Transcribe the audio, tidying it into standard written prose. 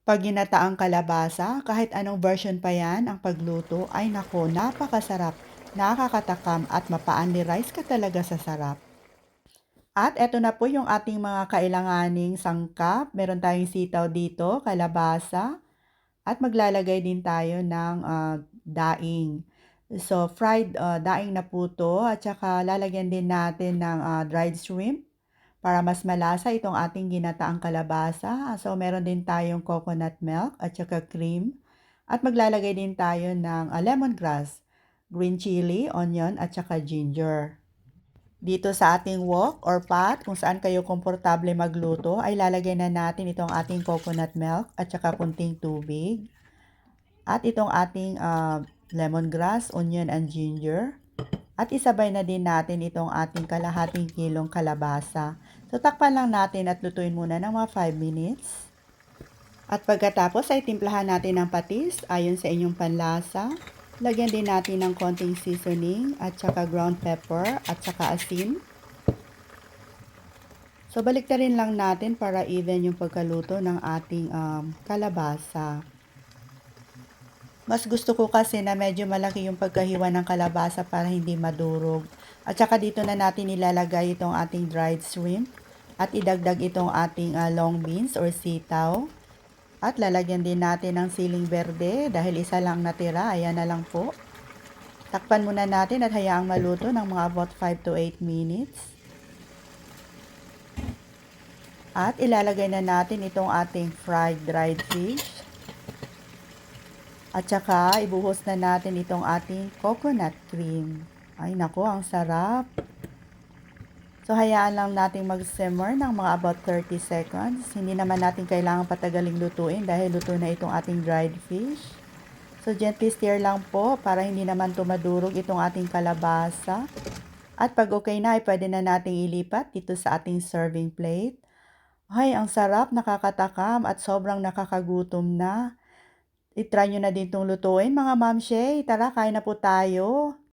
'Pag ginataang kalabasa, kahit anong version pa yan ang pagluto, ay nako, napakasarap, nakakatakam at mapa-only rice ka talaga sa sarap. At eto na po yung ating mga kailanganing sangkap. Meron tayong sitaw dito, kalabasa, at maglalagay din tayo ng daing. So, fried daing na po 'to at saka lalagyan din natin ng dried shrimp para mas malasa itong ating ginataang kalabasa. So, meron din tayong coconut milk at saka cream. At maglalagay din tayo ng lemongrass, green chili, onion at saka ginger. Dito sa ating wok or pot, kung saan kayo komportable magluto, ay lalagay na natin itong ating coconut milk at saka kunting tubig. At itong ating lemongrass, onion and ginger. At isabay na din natin itong ating kalahating kilong kalabasa. So, takpan lang natin at lutuin muna ng mga 5 minutes. At pagkatapos ay timplahan natin ng patis ayon sa inyong panlasa. Lagyan din natin ng konting seasoning at saka ground pepper at saka asin. So, baliktarin lang natin para even yung pagkaluto ng ating kalabasa. Mas gusto ko kasi na medyo malaki yung pagkahiwa ng kalabasa para hindi madurog. At saka dito na natin ilalagay itong ating dried shrimp at idagdag itong ating long beans or sitaw. At lalagyan din natin ng siling berde dahil isa lang natira, ayan na lang po. Takpan muna natin at hayaang maluto ng mga about 5 to 8 minutes. At ilalagay na natin itong ating fried dried fish. At saka, ibuhos na natin itong ating coconut cream. Ay, nako, ang sarap. So, hayaan lang natin mag-simmer ng mga about 30 seconds. Hindi naman natin kailangan patagaling lutuin dahil luto na itong ating dried fish. So, gently stir lang po para hindi naman tumadurog itong ating kalabasa. At pag okay na, ay pwede na nating ilipat dito sa ating serving plate. Ay, ang sarap, nakakatakam at sobrang nakakagutom na. I-try nyo na din itong lutuin mga Ma'am Shay. Tara, kain na po tayo.